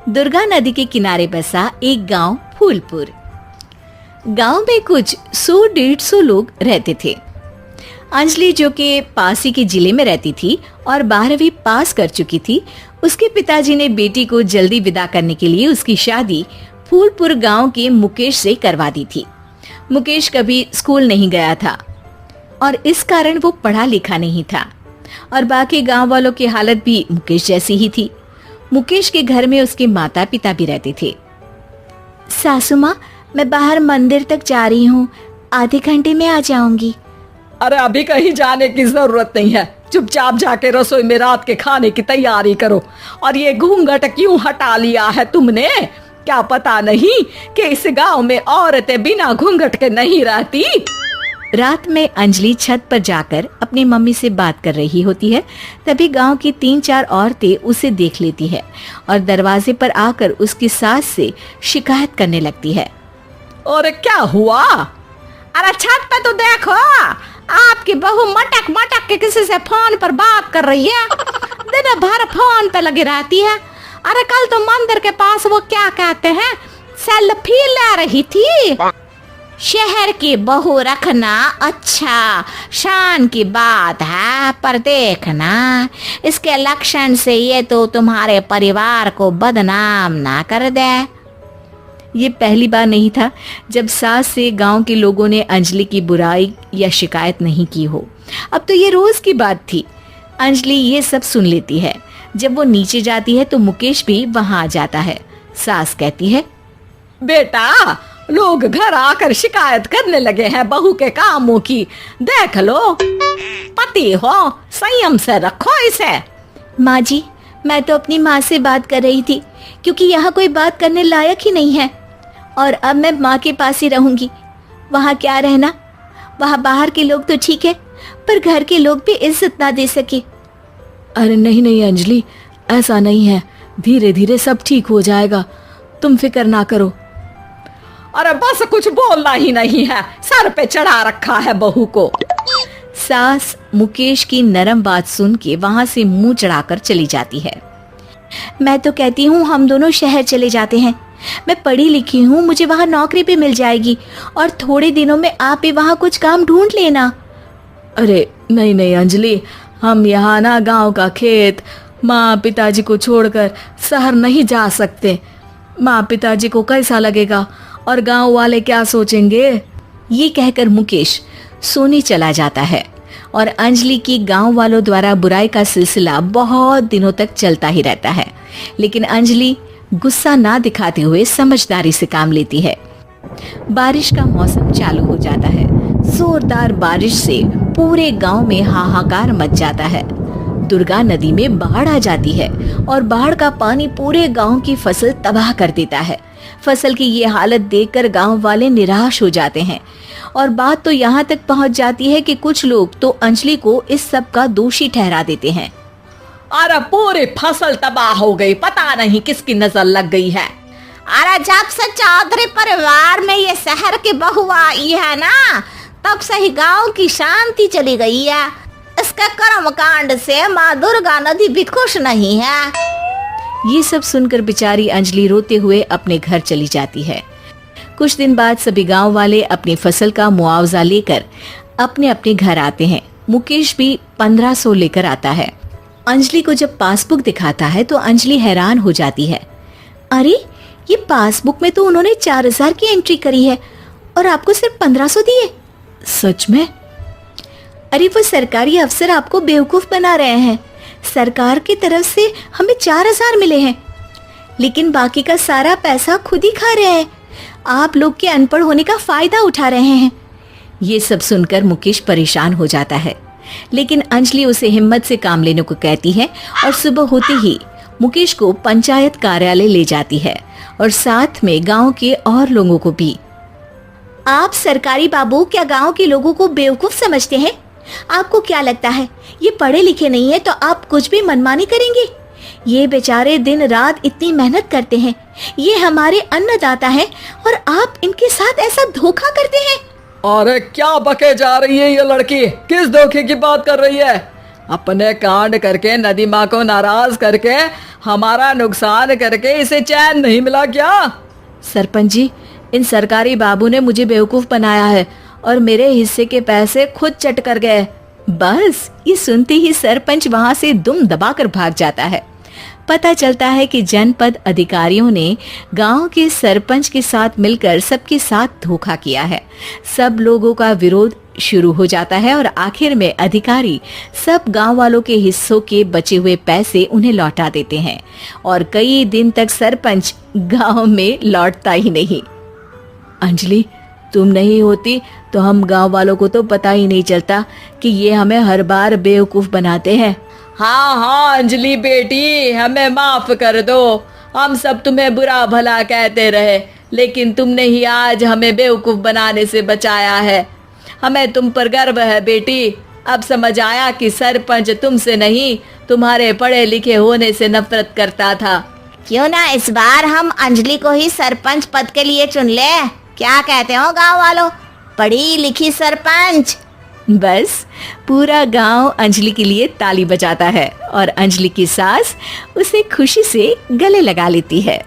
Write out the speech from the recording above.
दुर्गा नदी के किनारे बसा एक गांव फूलपुर। गांव में कुछ 100-150 लोग रहते थे। अंजलि, जो कि पास ही के जिले में रहती थी और 12वीं पास कर चुकी थी, उसके पिताजी ने बेटी को जल्दी विदा करने के लिए उसकी शादी फूलपुर गांव के मुकेश से करवा दी थी। मुकेश कभी स्कूल नहीं गया था और इस कारण वो पढ़ा लिखा नहीं था और बाकी गांव वालों की हालत भी मुकेश जैसी ही थी। मुकेश के घर में उसके माता पिता भी रहते थे। सासू माँ, मैं बाहर मंदिर तक जा रही हूँ, आधे घंटे में आ जाऊंगी। अरे अभी कहीं जाने की जरूरत नहीं है, चुपचाप जाके रसोई में रात के खाने की तैयारी करो। और ये घूंघट क्यों हटा लिया है तुमने? क्या पता नहीं कि इस गांव में औरतें बिना घूंघट के नहीं रहती? रात में अंजलि छत पर जाकर अपनी मम्मी से बात कर रही होती है। तभी गांव की 3-4 औरतें उसे देख लेती है और दरवाजे पर आकर उसकी सास से शिकायत करने लगती है। और क्या हुआ? अरे छत पे तो देखो, आपकी बहू मटक मटक के किसी से फोन पर बात कर रही है। दिन भर फोन पे लगी रहती है। अरे कल तो मंदिर के पास वो क्या कहते हैं, सेल्फी ले रही थी। शहर की बहू रखना अच्छा शान की बात है, पर देखना इसके लक्षण से ये तो तुम्हारे परिवार को बदनाम ना कर दे। ये पहली बार नहीं था जब सास से गांव के लोगों ने अंजलि की बुराई या शिकायत नहीं की हो। अब तो ये रोज की बात थी। अंजलि ये सब सुन लेती है। जब वो नीचे जाती है तो मुकेश भी वहां आ जाता है। सास कहती है, बेटा, लोग घर आकर शिकायत करने लगे हैं बहू के कामों की। देख लो, पति हो, संयम से रखो इसे। माँ जी, मैं तो अपनी माँ से बात कर रही थी क्योंकि यहाँ कोई बात करने लायक ही नहीं है और अब मैं माँ के पास ही रहूंगी। वहाँ क्या रहना, वहाँ बाहर के लोग तो ठीक है पर घर के लोग भी इज्जत ना दे सके। अरे नहीं नहीं अंजलि, ऐसा नहीं है, धीरे धीरे सब ठीक हो जाएगा, तुम फिक्र ना करो। अरे बस कुछ बोलना ही नहीं है, सर पे चढ़ा रखा है बहू को। सास मुकेश की नरम बात सुन के वहां से मुंह चढ़ाकर चली जाती है। मैं तो कहती हूँ हम दोनों शहर चले जाते हैं। मैं पढ़ी लिखी हूँ, मुझे वहाँ नौकरी भी मिल जाएगी और थोड़े दिनों में आप भी वहाँ कुछ काम ढूंढ लेना। अरे नहीं नहीं अंजलि, हम यहाँ ना गांव का खेत, माँ पिताजी को छोड़कर शहर नहीं जा सकते। माँ पिताजी को कैसा लगेगा और गांव वाले क्या सोचेंगे? ये कहकर मुकेश सोने चला जाता है और अंजलि की गांव वालों द्वारा बुराई का सिलसिला बहुत दिनों तक चलता ही रहता है। लेकिन अंजलि गुस्सा ना दिखाते हुए समझदारी से काम लेती है। बारिश का मौसम चालू हो जाता है। जोरदार बारिश से पूरे गांव में हाहाकार मच जाता है। दुर्गा नदी में बाढ़ आ जाती है और बाढ़ का पानी पूरे गांव की फसल तबाह कर देता है। फसल की ये हालत देखकर गांव वाले निराश हो जाते हैं और बात तो यहाँ तक पहुँच जाती है कि कुछ लोग तो अंजलि को इस सब का दोषी ठहरा देते हैं। अरे पूरी फसल तबाह हो गई, पता नहीं किसकी नजर लग गई है। अरे जब से चौधरी परिवार में ये शहर की बहू आई है ना, तब से ही गांव की शांति चली गई है। इसके कर्म कांड से माँ दुर्गा नदी भी खुश नहीं है। ये सब सुनकर बेचारी अंजलि रोते हुए अपने घर चली जाती है। कुछ दिन बाद सभी गांव वाले अपनी फसल का मुआवजा लेकर अपने अपने घर आते हैं। मुकेश भी 1500 लेकर आता है। अंजलि को जब पासबुक दिखाता है तो अंजलि हैरान हो जाती है। अरे, ये पासबुक में तो उन्होंने 4000 की एंट्री करी है और आपको सिर्फ 1500 दिए। सच में? अरे वो सरकारी अफसर आपको बेवकूफ बना रहे हैं। सरकार की तरफ से हमें 4000 मिले हैं लेकिन बाकी का सारा पैसा खुद ही खा रहे हैं। आप लोग के अनपढ़ होने का फायदा उठा रहे हैं। ये सब सुनकर मुकेश परेशान हो जाता है लेकिन अंजलि उसे हिम्मत से काम लेने को कहती है और सुबह होते ही मुकेश को पंचायत कार्यालय ले जाती है और साथ में गांव के और लोगों को भी। आप सरकारी बाबू क्या गांव के लोगों को बेवकूफ समझते हैं? आपको क्या लगता है ये पढ़े लिखे नहीं है तो आप कुछ भी मनमानी करेंगे? ये बेचारे दिन रात इतनी मेहनत करते हैं, ये हमारे अन्नदाता हैं और आप इनके साथ ऐसा धोखा करते हैं। अरे क्या बके जा रही है ये लड़की, किस धोखे की बात कर रही है? अपने कांड करके नदी माँ को नाराज करके हमारा नुकसान करके इसे चैन नहीं मिला क्या? सरपंच जी, इन सरकारी बाबू ने मुझे बेवकूफ बनाया है और मेरे हिस्से के पैसे खुद चट कर गए। बस ये सुनते ही सरपंच वहां से दुम दबाकर भाग जाता है। पता चलता है कि जनपद अधिकारियों ने गांव के सरपंच के साथ मिलकर सबके साथ धोखा किया है। सब लोगों का विरोध शुरू हो जाता है और आखिर में अधिकारी सब गांव वालों के हिस्सों के बचे हुए पैसे उन्हें लौटा देते हैं और कई दिन तक सरपंच गांव में लौटता ही नहीं। अंजलि, तुम नहीं होती तो हम गांव वालों को तो पता ही नहीं चलता कि ये हमें हर बार बेवकूफ बनाते हैं। हाँ हाँ अंजलि बेटी, हमें माफ कर दो। हम सब तुम्हें बुरा भला कहते रहे, लेकिन तुमने ही आज हमें बेवकूफ बनाने से बचाया है। हमें तुम पर गर्व है बेटी। अब समझ आया कि सरपंच तुमसे नहीं, तुम्हारे पढ़े लिखे होने से नफरत करता था। क्यों ना इस बार हम अंजलि को ही सरपंच पद के लिए चुन ले? क्या कहते हो गांव वालों? पढ़ी लिखी सरपंच। बस पूरा गांव अंजलि के लिए ताली बजाता है और अंजलि की सास उसे खुशी से गले लगा लेती है।